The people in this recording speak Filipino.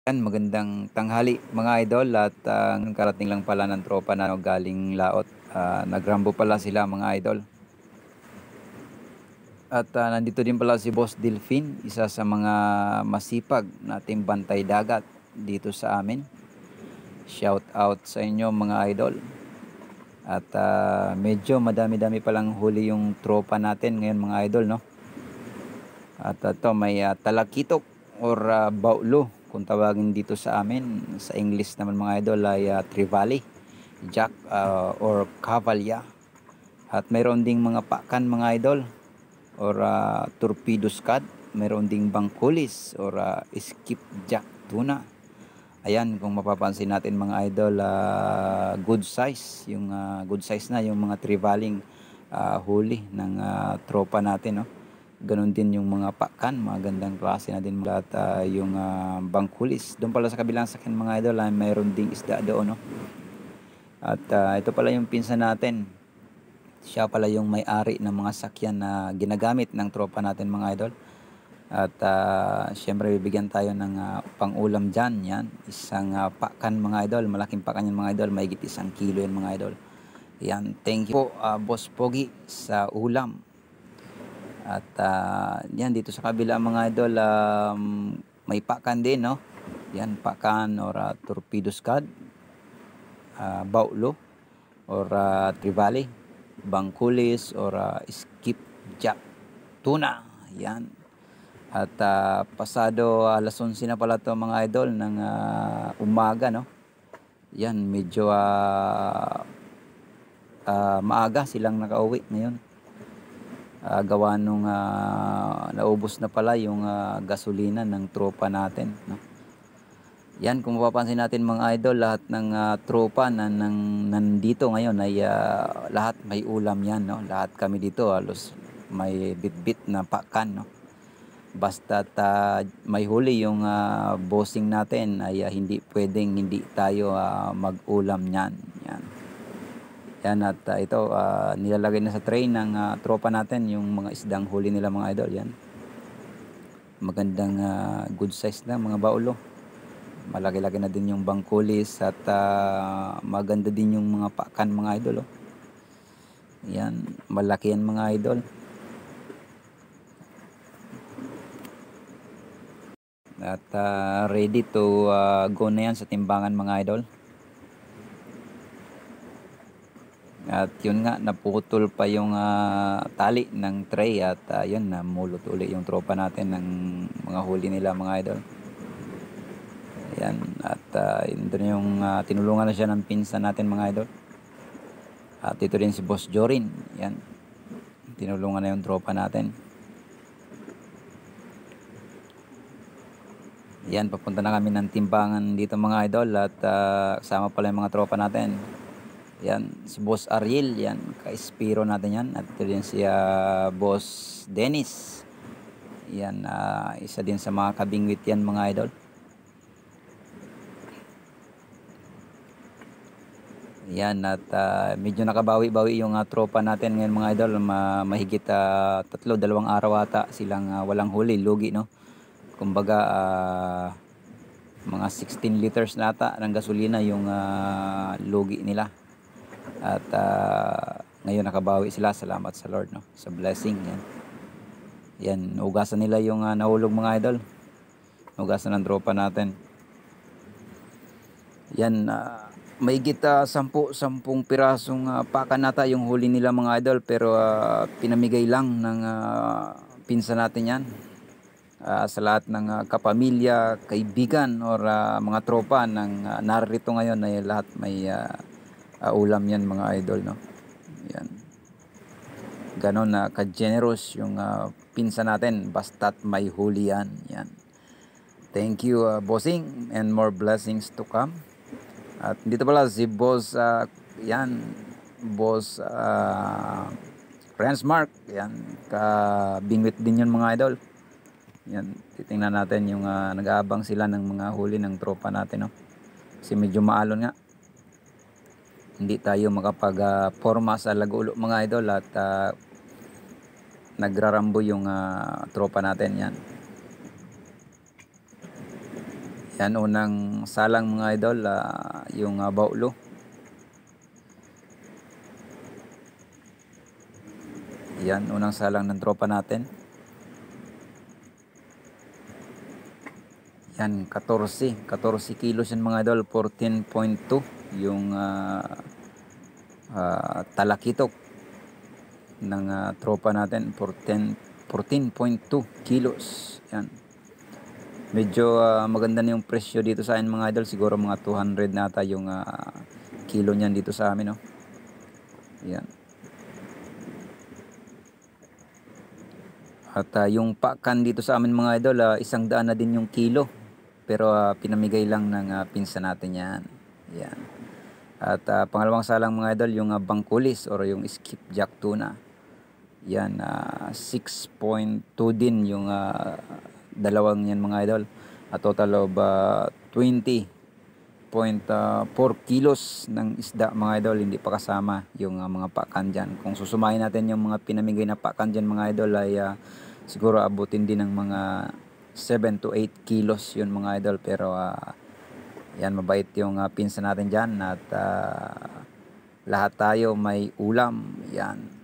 Yan, magandang tanghali mga idol at karating lang pala ng tropa na galing laot. Nagrambo pala sila mga idol. At nandito din pala si Boss Delfin, isa sa mga masipag nating bantay dagat dito sa amin. Shout out sa inyo mga idol. At medyo madami-dami palang huli yung tropa natin ngayon mga idol, no? At ito may talakitok or baulo kung tawagin dito sa amin. Sa English naman mga idol ay trevally, jack or cavalla. At mayroon ding mga pakan mga idol or torpedo scud. Mayroon ding bangkulis or skipjack tuna. Ayan, kung mapapansin natin mga idol, good size, yung good size na yung mga trivaling huli ng tropa natin, no? Ganon din yung mga pakan, magandang klase na din at yung bangkulis. Doon pala sa kabilang sakin mga idol, mayroon ding isda doon, no? At ito pala yung pinsan natin. Siya pala yung may-ari ng mga sakyan na ginagamit ng tropa natin mga idol. At syempre bibigyan tayo ng pang-ulam dyan. Yan, isang pakan mga idol. Malaking pakan yan mga idol. Mahigit 1 kilo yan mga idol. Yan, thank you po Boss Pogi sa ulam. At yan, dito sa kabila mga idol, may pakan din, no? Yan, pakan or torpedo scud, baulo or trevally, bangkulis or skipjack tuna. Yan. At pasado alas 11 na pala to mga idol ng umaga, no? Yan, medyo maaga silang nakauwi ngayon. Gawa nung naubos na pala yung gasolina ng tropa natin, no? Yan, kung mapapansin natin mga idol, lahat ng tropa na nandito ngayon ay lahat may ulam yan, no? Lahat kami dito halos may bit-bit na pakan, no? Basta't may huli yung bossing natin ay hindi pwedeng hindi tayo mag-ulam niyan. Yan. Yan at ito nilalagay na sa tray ng tropa natin yung mga isdang huli nila mga idol. Yan. Magandang good size na mga baulo. Malaki-laki na din yung bangkulis at maganda din yung mga pakan mga idol. Oh. Yan, malaki yan mga idol. At ready to go na yan sa timbangan mga idol. At yun nga, naputol pa yung tali ng tray at yun, namulot uli yung tropa natin ng mga huli nila mga idol. Ayan, at yun doon yung tinulungan na siya ng pinsan natin mga idol. At ito din si Boss Jorin. Yan, tinulungan na yung tropa natin. Yan, papunta na kami ng timbangan dito mga idol at kasama pala yung mga tropa natin. Yan, si Boss Ariel, yan, ka-Espiro natin yan. At ito din si Boss Dennis. Yan, isa din sa mga kabingwit yan mga idol. Yan, at medyo nakabawi-bawi yung tropa natin ngayon mga idol. Mahigit 2 araw ata silang walang huli, lugi, no? Kumbaga mga 16 liters na ata ng gasolina yung lugi nila. At ngayon nakabawi sila, salamat sa Lord, no? Sa blessing yan. Yan, ugasan nila yung nahulog mga idol. Ugasan ng tropa natin. Yan, mahigit 10 pirasong pakan nata yung huli nila mga idol, pero pinamigay lang ng pinsan natin yan. Sa lahat ng kapamilya, kaibigan or mga tropa ng narito ngayon ay lahat may ulam yan mga idol, no? Yan. Ganon na ka-generous yung pinsan natin basta't may huli yan. Yan. Thank you bossing and more blessings to come. At dito pala si Boss yan, Boss Friends Mark, yan, kabingwit din yun mga idol. Yan, titingnan natin yung nag-aabang sila ng mga huli ng tropa natin, no? Kasi medyo maalon nga. Hindi tayo makapag-forma sa Lagulo mga idol at nagrarambo yung tropa natin yan. Yan, unang salang mga idol, yung baulo. Yan, unang salang ng tropa natin. Yan, 14 kilos yan mga idol, 14.2 yung talakitok ng tropa natin, 14.2 kilos. Yan. Medyo maganda na yung presyo dito sa akin mga idol, siguro mga 200 nata yung kilo niyan dito sa amin, no. Yan. At yung pakan dito sa amin mga idol, 100 na din yung kilo. Pero pinamigay lang ng pinsan natin yan. Yan. At pangalawang salang mga idol, yung bangkulis or yung skipjack tuna. Yan, 6.2 din yung dalawang yan mga idol. A total of 20.4 kilos ng isda mga idol, hindi pa kasama yung mga pakan dyan. Kung susumahin natin yung mga pinamigay na pakan dyan mga idol ay siguro abutin din ng mga 7 to 8 kilos yun mga idol. Pero yan, mabait yung pinsan natin dyan at lahat tayo may ulam. Yan.